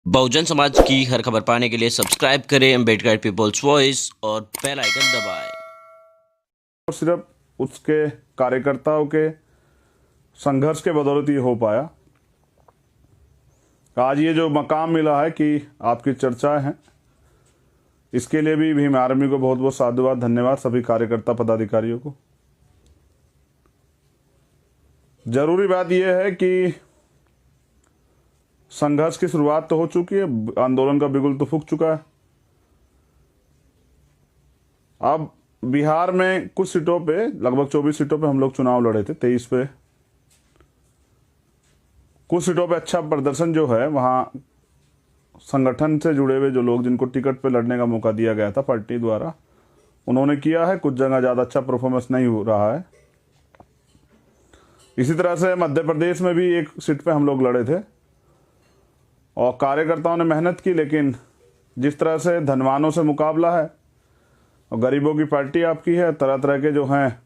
बहुजन समाज की हर खबर पाने के लिए सब्सक्राइब करें अम्बेडकर पीपल्स वॉइस और बेल आइकन दबाएं। सिर्फ उसके कार्यकर्ताओं के संघर्ष के बदौलत ये हो पाया। आज ये जो मकाम मिला है कि आपकी चर्चाएं हैं, इसके लिए भी भीम आर्मी को बहुत बहुत साधुवाद, धन्यवाद सभी कार्यकर्ता पदाधिकारियों को। जरूरी बात यह है कि संघर्ष की शुरुआत तो हो चुकी है, आंदोलन का बिगुल तो फूंक चुका है। अब बिहार में कुछ सीटों पे, लगभग 24 सीटों पे हम लोग चुनाव लड़े थे, 23 पे। कुछ सीटों पे अच्छा प्रदर्शन जो है, वहां संगठन से जुड़े हुए जो लोग, जिनको टिकट पे लड़ने का मौका दिया गया था पार्टी द्वारा, उन्होंने किया है। कुछ जगह ज़्यादा अच्छा परफॉर्मेंस नहीं हो रहा है। इसी तरह से मध्य प्रदेश में भी एक सीट पे हम लोग लड़े थे और कार्यकर्ताओं ने मेहनत की, लेकिन जिस तरह से धनवानों से मुकाबला है और गरीबों की पार्टी आपकी है, तरह तरह के जो हैं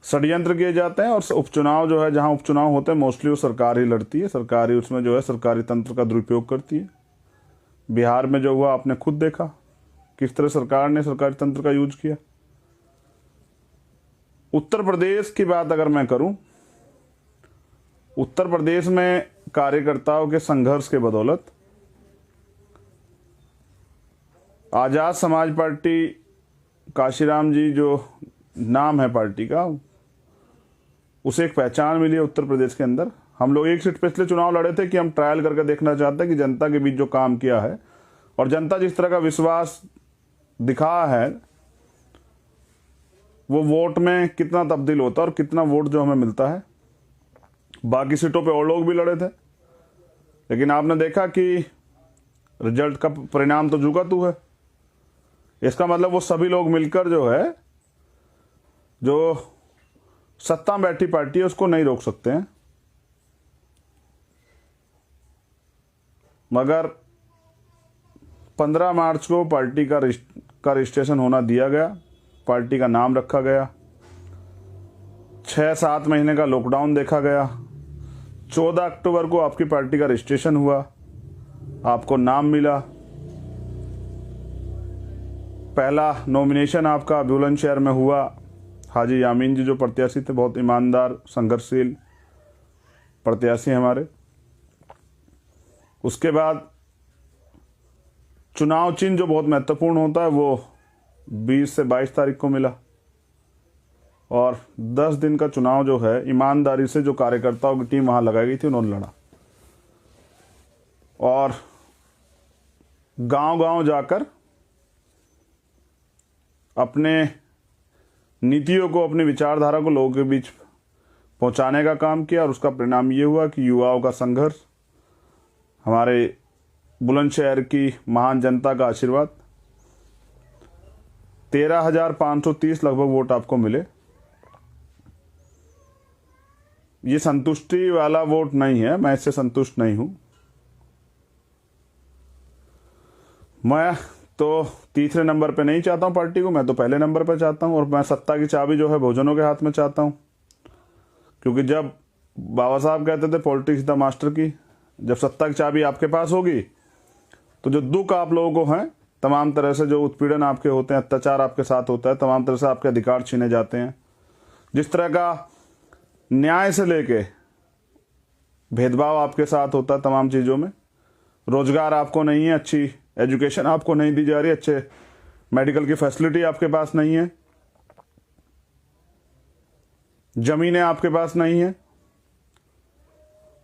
षड्यंत्र किए जाते हैं। और उपचुनाव जो है, जहां उपचुनाव होते हैं, मोस्टली वो सरकार ही लड़ती है, सरकारी उसमें जो है सरकारी तंत्र का दुरुपयोग करती है। बिहार में जो हुआ आपने खुद देखा, किस तरह सरकार ने सरकारी तंत्र का यूज किया। उत्तर प्रदेश की बात अगर मैं करूं, उत्तर प्रदेश में कार्यकर्ताओं के संघर्ष के बदौलत आजाद समाज पार्टी, काशीराम जी जो नाम है पार्टी का, उसे एक पहचान मिली है उत्तर प्रदेश के अंदर। हम लोग एक सीट पे इसलिए चुनाव लड़े थे कि हम ट्रायल करके देखना चाहते हैं कि जनता के बीच जो काम किया है और जनता जिस तरह का विश्वास दिखा है, वो वोट में कितना तब्दील होता है और कितना वोट जो हमें मिलता है। बाकी सीटों पे और लोग भी लड़े थे, लेकिन आपने देखा कि रिजल्ट का परिणाम तो जुगा तू है। इसका मतलब वो सभी लोग मिलकर जो है, जो सत्ता में बैठी पार्टी है, उसको नहीं रोक सकते हैं। मगर 15 मार्च को पार्टी का रजिस्ट्रेशन होना दिया गया, पार्टी का नाम रखा गया, 6-7 महीने का लॉकडाउन देखा गया, 14 अक्टूबर को आपकी पार्टी का रजिस्ट्रेशन हुआ, आपको नाम मिला। पहला नॉमिनेशन आपका बुलंदशहर में हुआ। हाजी यामीन जी जो प्रत्याशी थे, बहुत ईमानदार, संघर्षशील प्रत्याशी हमारे। उसके बाद चुनाव चिन्ह जो बहुत महत्वपूर्ण होता है, वो 20 से 22 तारीख को मिला और 10 दिन का चुनाव जो है, ईमानदारी से जो कार्यकर्ताओं की टीम वहां लगाई गई थी, उन्होंने लड़ा और गांव-गांव जाकर अपने नीतियों को, अपनी विचारधारा को लोगों के बीच पहुंचाने का काम किया। और उसका परिणाम ये हुआ कि युवाओं का संघर्ष, हमारे बुलंदशहर की महान जनता का आशीर्वाद, 13,530 लगभग वोट आपको मिले। ये संतुष्टि वाला वोट नहीं है, मैं इससे संतुष्ट नहीं हूं। मैं तो तीसरे नंबर पे नहीं चाहता हूं पार्टी को, मैं तो पहले नंबर पे चाहता हूं। और मैं सत्ता की चाबी जो है बहुजनों के हाथ में चाहता हूं, क्योंकि जब बाबा साहब कहते थे पॉलिटिक्स द मास्टर की, जब सत्ता की चाबी आपके पास होगी तो जो दुख आप लोगों को हैं, तमाम तरह से जो उत्पीड़न आपके होते हैं, अत्याचार आपके साथ होता है, तमाम तरह से आपके अधिकार छीने जाते हैं, जिस तरह का न्याय से लेके भेदभाव आपके साथ होता है तमाम चीज़ों में, रोजगार आपको नहीं है, अच्छी एजुकेशन आपको नहीं दी जा रही, अच्छे मेडिकल की फैसिलिटी आपके पास नहीं है, जमीनें आपके पास नहीं है,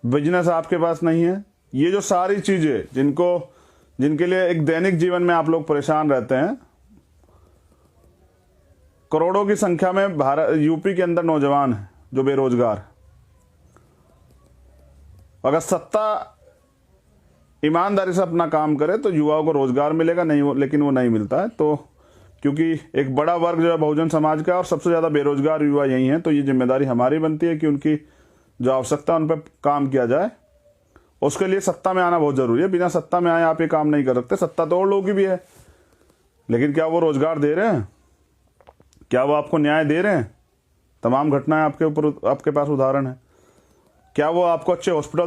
बिजनेस आपके पास नहीं है। ये जो सारी चीजें जिनके लिए एक दैनिक जीवन में आप लोग परेशान रहते हैं, करोड़ों की संख्या में यूपी के अंदर नौजवान हैं जो बेरोजगार। अगर सत्ता ईमानदारी से अपना काम करे तो युवाओं को रोजगार मिलेगा, नहीं लेकिन वो नहीं मिलता है। तो क्योंकि एक बड़ा वर्ग जो है बहुजन समाज का और सबसे ज़्यादा बेरोजगार युवा यही हैं, तो ये जिम्मेदारी हमारी बनती है कि उनकी जो आवश्यकता उन पर काम किया जाए। उसके लिए सत्ता में आना बहुत ज़रूरी है। बिना सत्ता में आए आप ये काम नहीं कर सकते। सत्ता तो और लोगों की भी है, लेकिन क्या वो रोजगार दे रहे हैं? क्या वो आपको न्याय दे रहे हैं? तमाम घटनाएं आपके पास उदाहरण है। क्या वो आपको अच्छे हॉस्पिटल